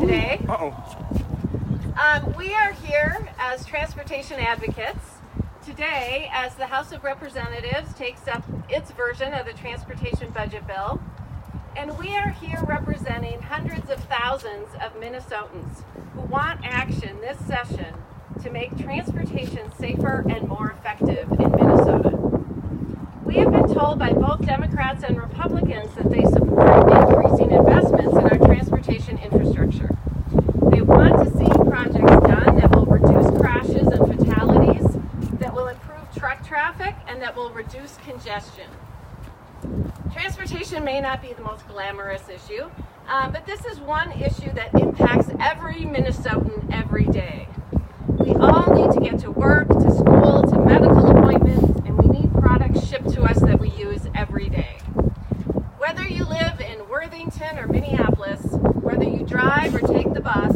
today. We are here as transportation advocates today as the House of Representatives takes up its version of the transportation budget bill. And we are here representing hundreds of thousands of Minnesotans who want action this session to make transportation safer and more effective in Minnesota. We have been told by both Democrats and Republicans that they support increasing investments in our transportation infrastructure. They want to see projects done that will reduce crashes and fatalities, that will improve truck traffic, and that will reduce congestion. Transportation may not be the most glamorous issue, but this is one issue that impacts every Minnesotan every day. We all need to get to work, to school, to medical appointments, and we need products shipped to us that we use every day. Whether you live in Worthington or Minneapolis, whether you drive or take the bus,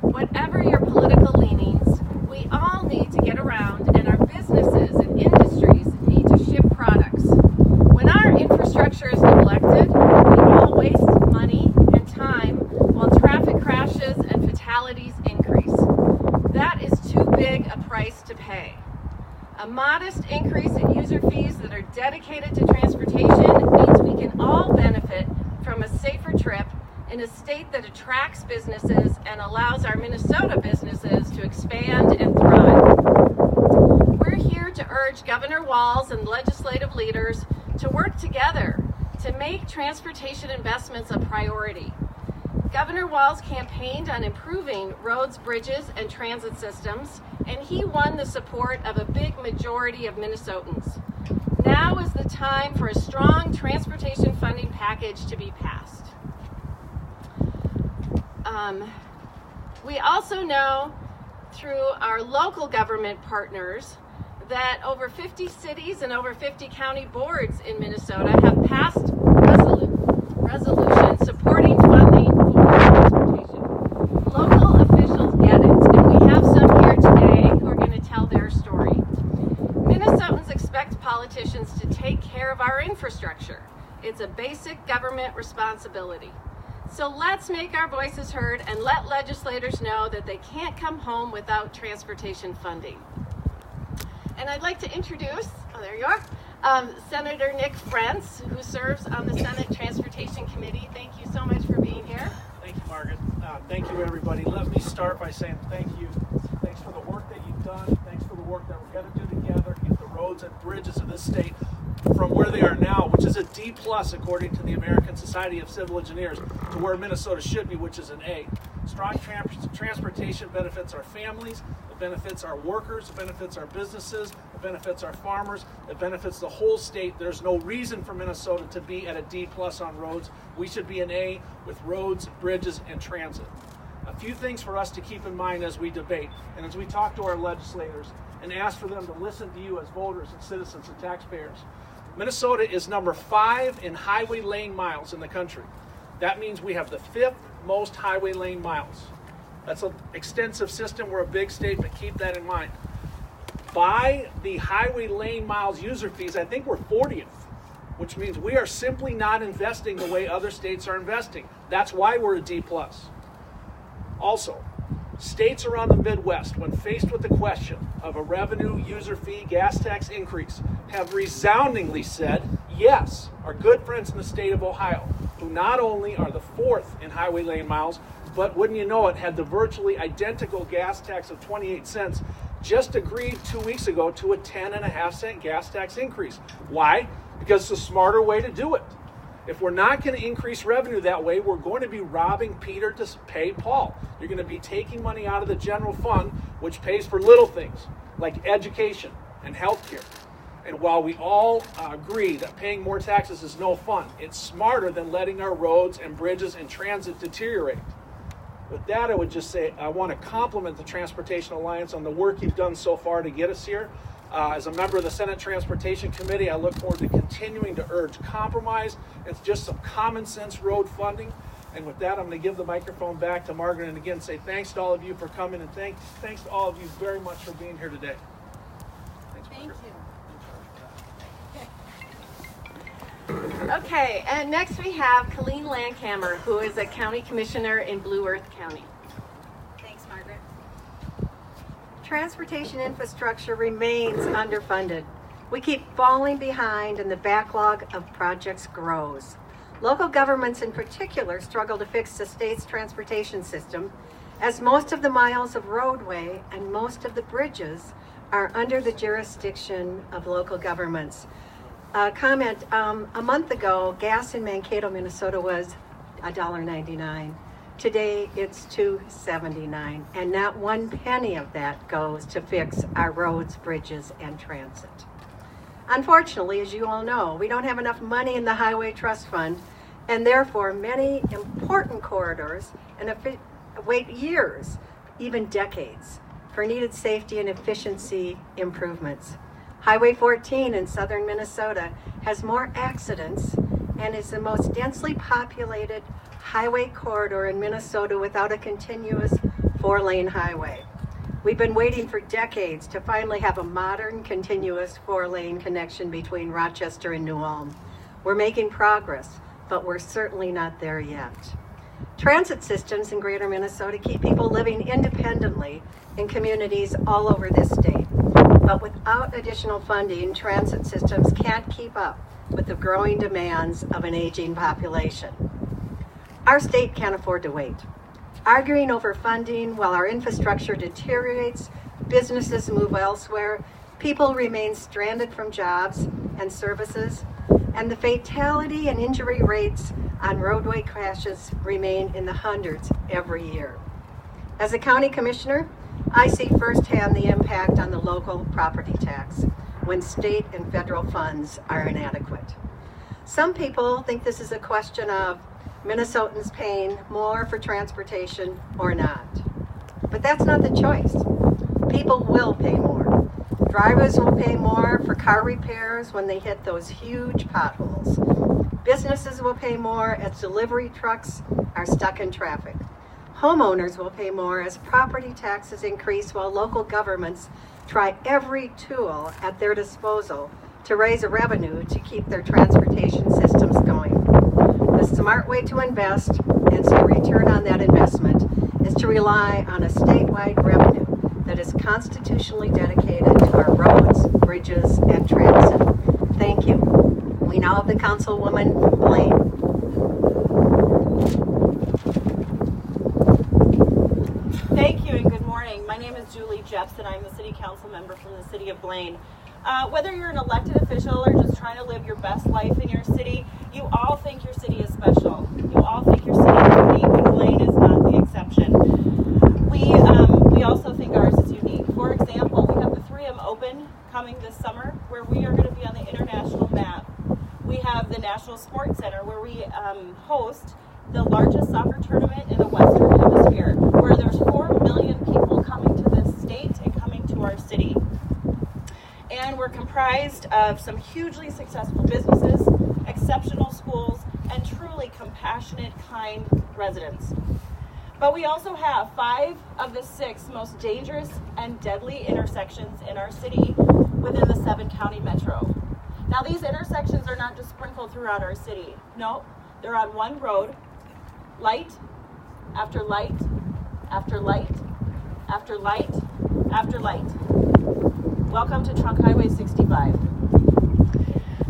whatever your political leanings, we all need to get around, and our businesses and industries need to ship products. When our infrastructure is neglected, we all waste money and time while traffic crashes and fatalities increase. That is too big a price to pay. A modest increase in user fees that are dedicated to transportation means we can all benefit from a safer trip in a state that attracts businesses and allows our Minnesota businesses to expand and thrive. We're here to urge Governor Walz and legislative leaders to work together to make transportation investments a priority. Governor Walz campaigned on improving roads, bridges, and transit systems, and he won the support of a big majority of Minnesotans. Now is the time for a strong transportation funding package to be passed. We also know through our local government partners that over 50 cities and over 50 county boards in Minnesota have passed resolutions supporting funding for transportation. Local officials get it, and we have some here today who are going to tell their story. Minnesotans expect politicians to take care of our infrastructure. It's a basic government responsibility. So let's make our voices heard and let legislators know that they can't come home without transportation funding. And I'd like to introduce, there you are, Senator Nick Frentz, who serves on the Senate Transportation Committee. Thank you so much for being here. Thank you, Margaret. Thank you, everybody. Let me start by saying thank you. Thanks for the work that you've done. Thanks for the work that we're going to do together to get the roads and bridges of this state from where they are now, which is a D+ according to the American Society of Civil Engineers, to where Minnesota should be, which is an A. Strong transportation benefits our families, it benefits our workers, it benefits our businesses, it benefits our farmers, it benefits the whole state. There's no reason for Minnesota to be at a D+ on roads. We should be an A with roads, bridges, and transit. A few things for us to keep in mind as we debate and as we talk to our legislators and ask for them to listen to you as voters and citizens and taxpayers. Minnesota is number 5 in highway lane miles in the country. That means we have the 5th most highway lane miles. That's an extensive system. We're a big state, but keep that in mind. By the highway lane miles user fees, I think we're 40th, which means we are simply not investing the way other states are investing. That's why we're a D+. Also, states around the Midwest, when faced with the question of a revenue, user fee, gas tax increase, have resoundingly said yes. Our good friends in the state of Ohio, who not only are the 4th in highway lane miles, but wouldn't you know it, had the virtually identical gas tax of 28 cents, just agreed 2 weeks ago to a 10.5-cent gas tax increase. Why? Because it's a smarter way to do it. If we're not going to increase revenue that way, we're going to be robbing Peter to pay Paul. You're going to be taking money out of the general fund, which pays for little things like education and healthcare. And while we all agree that paying more taxes is no fun, it's smarter than letting our roads and bridges and transit deteriorate. With that, I would just say I want to compliment the Transportation Alliance on the work you've done so far to get us here. As a member of the Senate Transportation Committee, I look forward to continuing to urge compromise. It's just some common sense road funding. And with that, I'm going to give the microphone back to Margaret and again say thanks to all of you for coming and thanks to all of you very much for being here today. Thanks, Margaret. Thank you. Okay, and next we have Colleen Landhammer, who is a county commissioner in Blue Earth County. Thanks, Margaret. Transportation infrastructure remains underfunded. We keep falling behind and the backlog of projects grows. Local governments in particular struggle to fix the state's transportation system, as most of the miles of roadway and most of the bridges are under the jurisdiction of local governments. Comment, a month ago, gas in Mankato, Minnesota was $1.99. Today, it's $2.79, and not one penny of that goes to fix our roads, bridges, and transit. Unfortunately, as you all know, we don't have enough money in the Highway Trust Fund, and therefore many important corridors wait years, even decades, for needed safety and efficiency improvements. Highway 14 in southern Minnesota has more accidents and is the most densely populated highway corridor in Minnesota without a continuous 4-lane highway. We've been waiting for decades to finally have a modern, continuous 4-lane connection between Rochester and New Ulm. We're making progress, but we're certainly not there yet. Transit systems in greater Minnesota keep people living independently in communities all over this state. But without additional funding, transit systems can't keep up with the growing demands of an aging population. Our state can't afford to wait. Arguing over funding while our infrastructure deteriorates, businesses move elsewhere, people remain stranded from jobs and services, and the fatality and injury rates on roadway crashes remain in the hundreds every year. As a county commissioner, I see firsthand the impact on the local property tax when state and federal funds are inadequate. Some people think this is a question of Minnesotans paying more for transportation or not. But that's not the choice. People will pay more. Drivers will pay more for car repairs when they hit those huge potholes. Businesses will pay more as delivery trucks are stuck in traffic. Homeowners will pay more as property taxes increase while local governments try every tool at their disposal to raise a revenue to keep their transportation systems going. The smart way to invest and see a return on that investment is to rely on a statewide revenue that is constitutionally dedicated to our roads, bridges, and transit. Thank you. We now have the Councilwoman Blaine. Thank you and good morning. My name is Julie Jepson. I'm the City Council member from the City of Blaine. Whether you're an elected official or just trying to live your best life in your city, you all think your city is special. You all think your city is unique, and Blaine is not the exception. We also think ours is unique. For example, we have the 3M Open coming this summer, where we are going to be on the international map. We have the National Sports Center, where we host the largest soccer tournament in the Western Hemisphere, where there's 4 million people coming to this state and coming to our city. And we're comprised of some hugely successful businesses, exceptional schools, and truly compassionate, kind residents. But we also have 5 of the 6 most dangerous and deadly intersections in our city within the 7-county metro. Now, these intersections are not just sprinkled throughout our city. No, they're on one road, light after light after light after light after light. Welcome to Trunk Highway 65.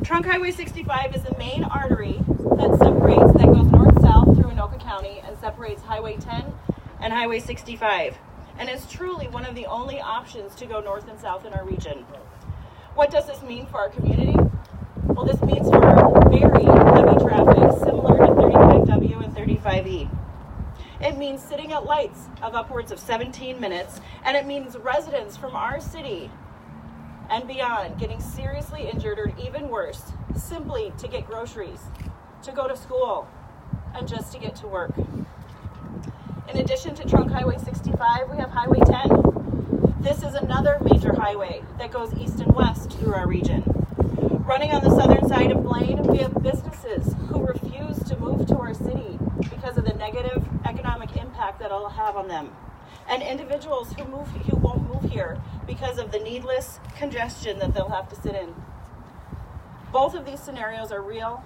Trunk Highway 65 is the main artery that goes north-south through Anoka County and separates Highway 10 and Highway 65. And it's truly one of the only options to go north and south in our region. What does this mean for our community? Well, this means for very heavy traffic similar to 35W and 35E. It means sitting at lights of upwards of 17 minutes, and it means residents from our city and beyond getting seriously injured or even worse, simply to get groceries, to go to school, and just to get to work. In addition to Trunk Highway 65, we have Highway 10. This is another major highway that goes east and west through our region. Running on the southern side of Blaine, we have businesses who refuse to move to our city because of the negative economic impact that it'll have on them, and individuals who won't move here because of the needless congestion that they'll have to sit in. Both of these scenarios are real.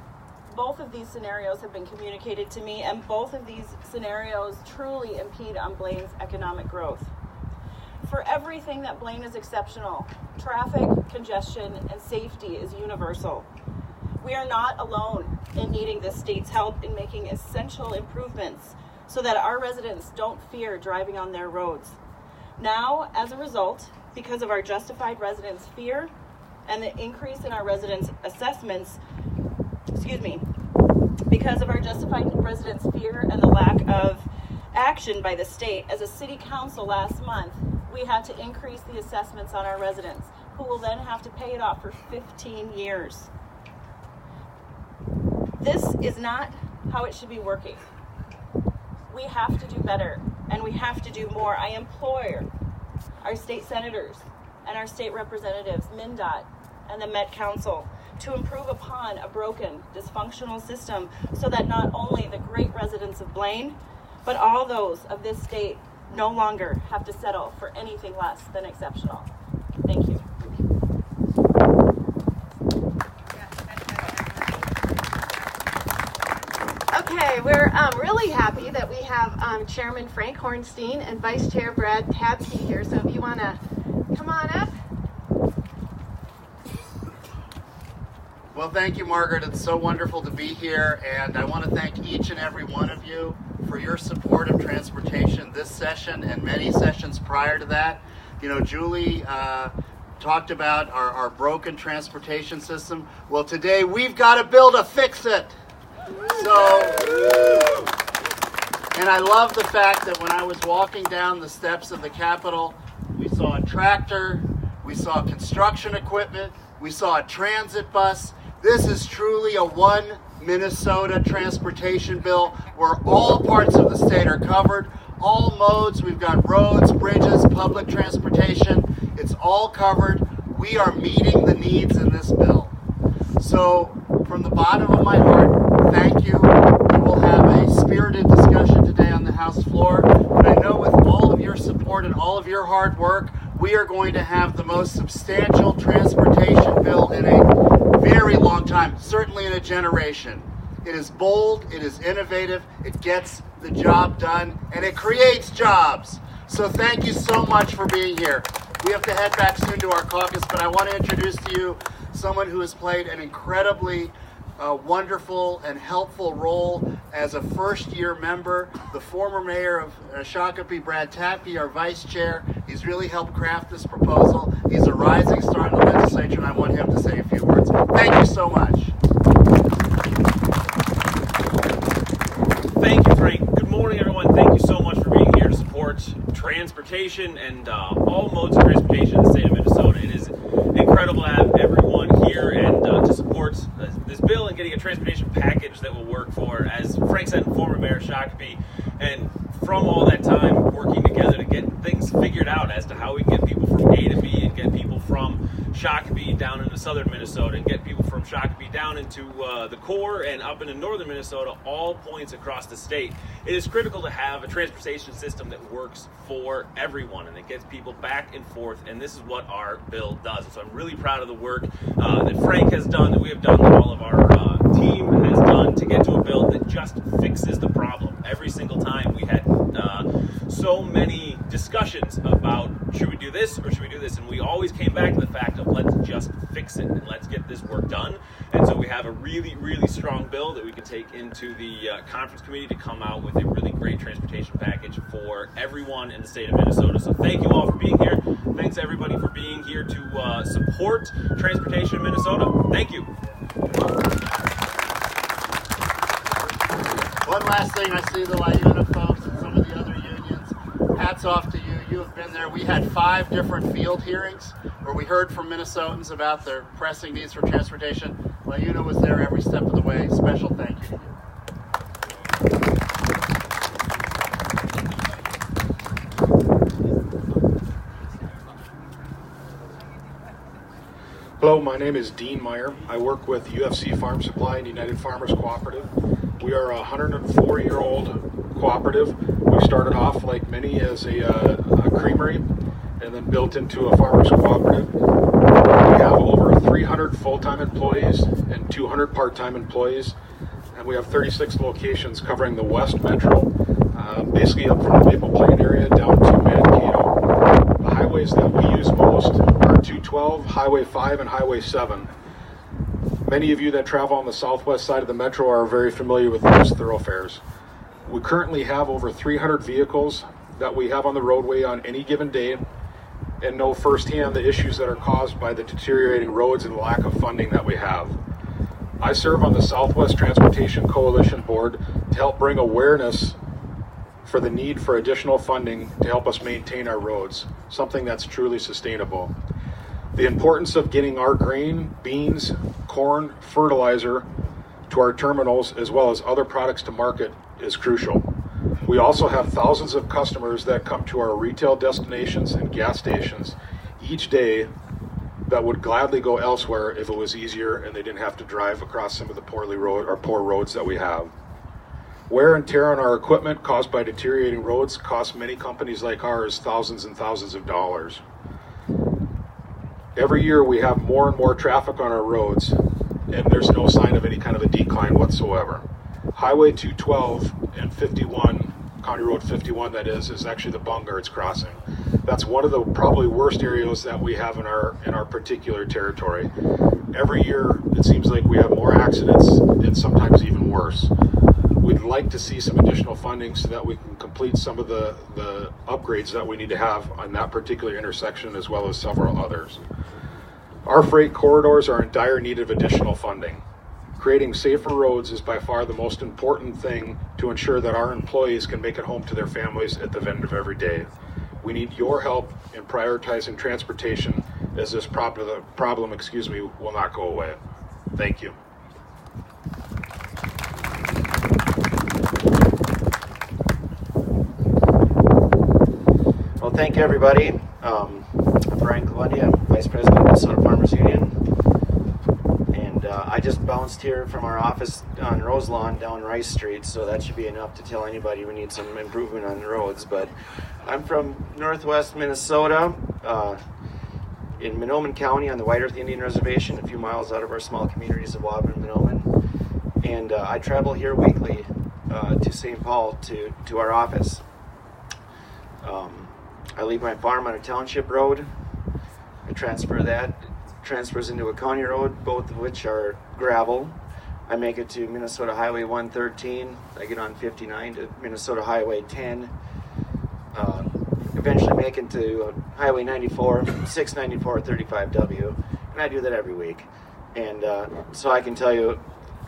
Both of these scenarios have been communicated to me, and both of these scenarios truly impede on Blaine's economic growth. For everything that Blaine is exceptional, traffic, congestion, and safety is universal. We are not alone in needing this state's help in making essential improvements so that our residents don't fear driving on their roads. Now, as a result, because of our justified residents' fear and the increase in our residents' assessments, because of our justified residents' fear and the lack of action by the state, as a city council last month, we had to increase the assessments on our residents, who will then have to pay it off for 15 years. This is not how it should be working. We have to do better, and we have to do more. I implore our state senators and our state representatives, MnDOT and the Met Council, to improve upon a broken, dysfunctional system so that not only the great residents of Blaine, but all those of this state no longer have to settle for anything less than exceptional. Thank you. Okay, we're really happy that we have Chairman Frank Hornstein and Vice Chair Brad Tabke here. So if you want to come on up. Well, thank you, Margaret. It's so wonderful to be here, and I want to thank each and every one of you for your support of transportation this session and many sessions prior to that. You know, Julie talked about our broken transportation system. Well, today we've got a bill to fix it. So, and I love the fact that when I was walking down the steps of the Capitol, we saw a tractor, we saw construction equipment, we saw a transit bus. This is truly a one Minnesota transportation bill where all parts of the state are covered, all modes. We've got roads, bridges, public transportation. It's all covered. We are meeting the needs in this bill. So from the bottom of my heart, thank you. We will have a spirited discussion today on the House floor. But I know with all of your support and all of your hard work, we are going to have the most substantial transportation bill in a very long time, certainly in a generation. It is bold, it is innovative, it gets the job done, and it creates jobs. So thank you so much for being here. We have to head back soon to our caucus, but I want to introduce to you someone who has played an incredibly wonderful and helpful role as a first-year member, the former mayor of Shakopee, Brad Tabke, our vice chair. He's really helped craft this proposal. He's a rising star in the legislature, and I want him to say a few words. Thank you so much. Thank you, Frank. Good morning, everyone. Thank you so much for being here to support transportation and all modes of transportation in the state of Minnesota. It is incredible to have everyone here and to support this bill and getting a transportation package that will work for, as Frank said, former Mayor Shakopee, and from all that time working together to get things figured out as to how we can get people from A to B and get people from Shakopee down into southern Minnesota and get people from Shakopee down into the core and up into northern Minnesota, all points across the state. It is critical to have a transportation system that works for everyone and that gets people back and forth, and this is what our bill does. So I'm really proud of the work that Frank has done, that we have done, that all of our team has done to get to a bill that just fixes the problem. Every single time we had so many discussions about should we do this or should we do this, and we always came back to the fact of let's just fix it and let's get this work done. And so we have a really, really strong bill that we can take into the conference committee to come out with a really great transportation package for everyone in the state of Minnesota. So thank you all for being here. Thanks everybody for being here to support transportation in Minnesota. Thank you. One last thing, I see the LIUNA folks and some of the other unions. Hats off to you. You have been there. We had 5 different field hearings where we heard from Minnesotans about their pressing needs for transportation. LIUNA was there every step of the way. Special thank you to you. Hello, my name is Dean Meyer. I work with UFC Farm Supply and United Farmers Cooperative. We are a 104-year-old cooperative. We started off, like many, as a creamery and then built into a farmers cooperative. We have over 300 full-time employees and 200 part-time employees. and we have 36 locations covering the West Metro, basically up from the Maple Plain area down to Mankato. The highways that we use most are 212, Highway 5, and Highway 7. Many of you that travel on the southwest side of the metro are very familiar with those thoroughfares. We currently have over 300 vehicles that we have on the roadway on any given day, and know firsthand the issues that are caused by the deteriorating roads and lack of funding that we have. I serve on the Southwest Transportation Coalition Board to help bring awareness for the need for additional funding to help us maintain our roads, something that's truly sustainable. The importance of getting our grain, beans, corn, fertilizer to our terminals as well as other products to market is crucial. We also have thousands of customers that come to our retail destinations and gas stations each day that would gladly go elsewhere if it was easier and they didn't have to drive across some of the poor roads that we have. Wear and tear on our equipment caused by deteriorating roads costs many companies like ours thousands and thousands of dollars. Every year we have more and more traffic on our roads, and there's no sign of any kind of a decline whatsoever. Highway 212 and 51, County Road 51 that is actually the Bungards crossing. That's one of the probably worst areas that we have in our particular territory. Every year it seems like we have more accidents and sometimes even worse. We'd like to see some additional funding so that we can complete some of the upgrades that we need to have on that particular intersection as well as several others. Our freight corridors are in dire need of additional funding. Creating safer roads is by far the most important thing to ensure that our employees can make it home to their families at the end of every day. We need your help in prioritizing transportation as this problem will not go away. Thank you. Well, thank you, everybody. I'm Brian Colundi. I'm Vice President of Minnesota Farmers Union. And I just bounced here from our office on Roselawn down Rice Street, so that should be enough to tell anybody we need some improvement on the roads. But I'm from northwest Minnesota, in Mahnomen County on the White Earth Indian Reservation, a few miles out of our small communities of Waubun and Mahnomen. And I travel here weekly to St. Paul to our office. I leave my farm on a township road. I transfers into a county road, both of which are gravel. I make it to Minnesota Highway 113. I get on 59 to Minnesota Highway 10. Eventually make it to Highway 94, 694, 35W. And I do that every week. And so I can tell you,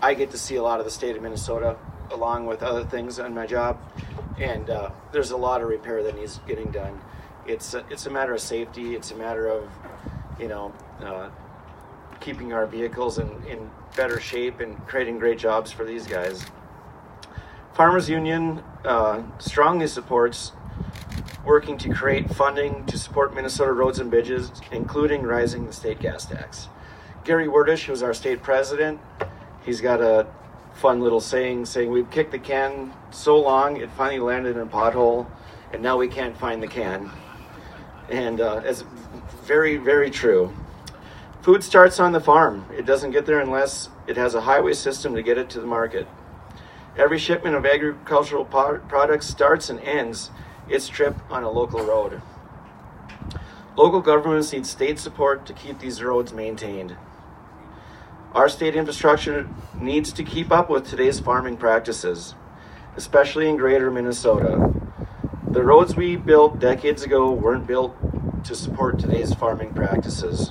I get to see a lot of the state of Minnesota along with other things on my job. And there's a lot of repair that needs getting done. It's a matter of safety. It's a matter of, keeping our vehicles in better shape and creating great jobs for these guys. Farmers Union strongly supports working to create funding to support Minnesota roads and bridges, including raising the state gas tax. Gary Werdish, who's our state president, he's got a fun little saying we've kicked the can so long it finally landed in a pothole and now we can't find the can. And it's very, very true. Food starts on the farm. It doesn't get there unless it has a highway system to get it to the market. Every shipment of agricultural products starts and ends its trip on a local road. Local governments need state support to keep these roads maintained. Our state infrastructure needs to keep up with today's farming practices, especially in greater Minnesota. The roads we built decades ago weren't built to support today's farming practices.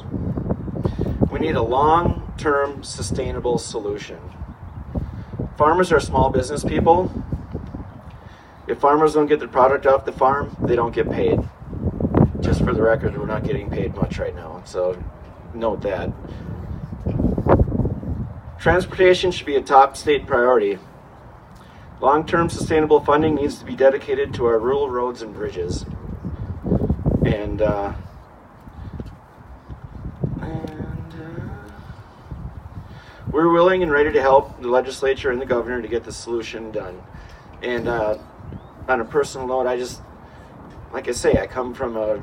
We need a long-term sustainable solution. Farmers are small business people. If farmers don't get their product off the farm, they don't get paid. Just for the record, we're not getting paid much right now, so note that. Transportation should be a top state priority. Long-term sustainable funding needs to be dedicated to our rural roads and bridges. And we're willing and ready to help the legislature and the governor to get the solution done. And on a personal note, like I say, I come from a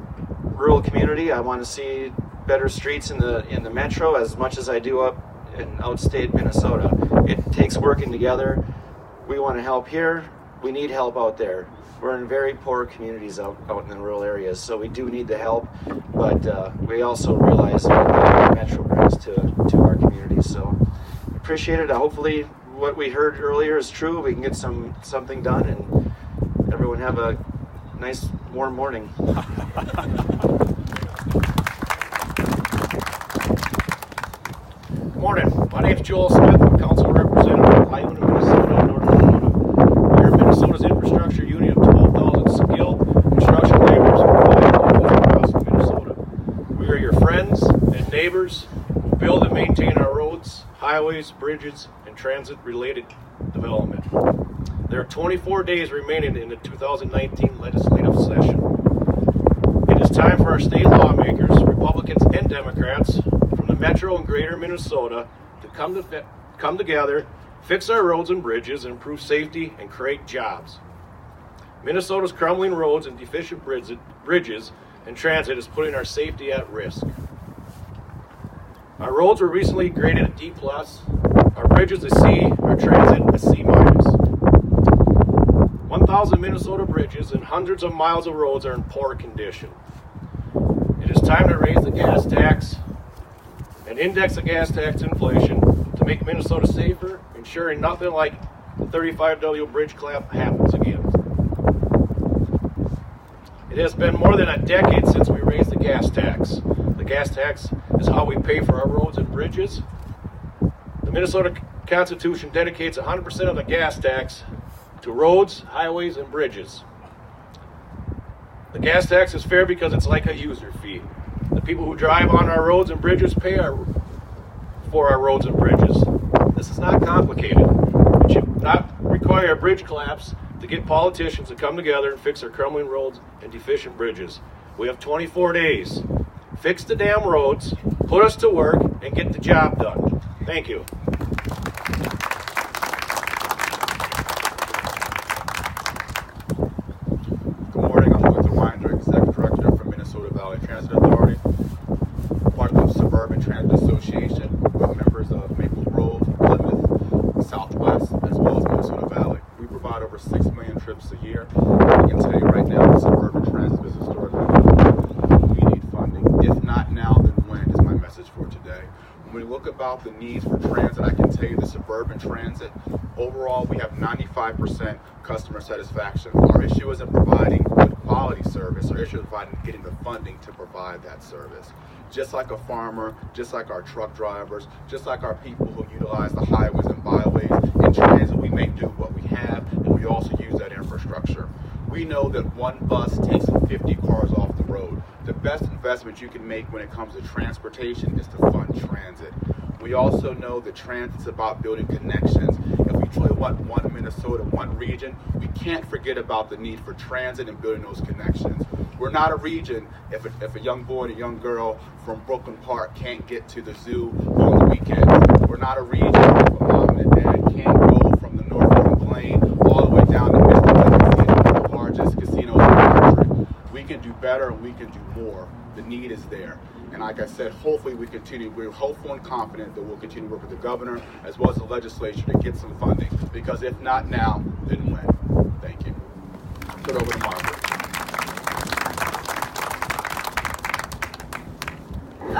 rural community. I want to see better streets in the metro as much as I do up in outstate Minnesota. It takes working together. We want to help here. We need help out there. We're in very poor communities out in the rural areas, so we do need the help, but we also realize what Metro brings to our communities. So appreciate it. Hopefully what we heard earlier is true. We can get something done, and everyone have a nice warm morning. Good morning. My name is Joel Smith. I'm council representative of Highland, Minnesota, North Dakota. We're Minnesota's infrastructure unit of 12,000 skilled construction laborers across Minnesota. We are your friends and neighbors who build and maintain our roads, highways, bridges, and transit-related development. There are 24 days remaining in the 2019 legislative session. It is time for our state lawmakers, Republicans and Democrats, from the Metro and Greater Minnesota to come together, fix our roads and bridges, improve safety, and create jobs. Minnesota's crumbling roads and deficient bridges and transit is putting our safety at risk. Our roads were recently graded a D+, our bridges a C, our transit a C-. 1,000 Minnesota bridges and hundreds of miles of roads are in poor condition. It is time to raise the gas tax and index the gas tax inflation to make Minnesota safer, ensuring nothing like the 35W bridge collapse happens again. It has been more than a decade since we raised the gas tax. The gas tax is how we pay for our roads and bridges. The Minnesota Constitution dedicates 100% of the gas tax to roads, highways, and bridges. The gas tax is fair because it's like a user fee. The people who drive on our roads and bridges pay for our roads and bridges. This is not complicated. It should not require a bridge collapse to get politicians to come together and fix our crumbling roads and deficient bridges. We have 24 days. Fix the damn roads, put us to work, and get the job done. Thank you. Good morning. I'm Arthur Weindrich, Executive Director for Minnesota Valley Transit Authority, part of Suburban Transit Association. We're members of Maple Grove, Plymouth, Southwest, as well as Minnesota Valley. We provide over 6 million trips a year. I can tell you right now, the suburban transit is historically we need funding. If not now, then when is my message for today. When we look about the needs for transit, I can tell you the suburban transit, overall we have 95% customer satisfaction. Our issue isn't providing good quality service, our issue is getting the funding to provide that service. Just like a farmer, just like our truck drivers, just like our people who utilize the highways and byways, in transit we make do what we have, and we also use that infrastructure. We know that one bus takes 50 cars off the road. The best investment you can make when it comes to transportation is to fund transit. We also know that transit's about building connections. If we truly want one Minnesota, one region, we can't forget about the need for transit and building those connections. We're not a region if a young boy and a young girl from Brooklyn Park can't get to the zoo on the weekends. We're not a region if a mom and dad can't go from the North Plain all the way down to Mystic, the largest casinos in the country. We can do better and we can do more. The need is there. And like I said, hopefully we're hopeful and confident that we'll continue to work with the governor as well as the legislature to get some funding. Because if not now, then when? Thank you. Turn over to Margaret.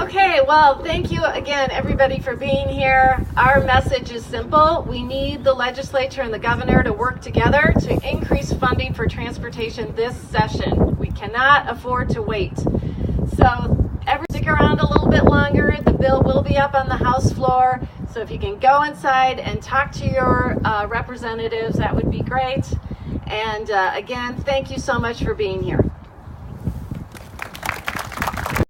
Okay, well, thank you again, everybody, for being here. Our message is simple. We need the legislature and the governor to work together to increase funding for transportation this session. We cannot afford to wait. So stick around a little bit longer. The bill will be up on the House floor. So if you can go inside and talk to your representatives, that would be great. And again, thank you so much for being here.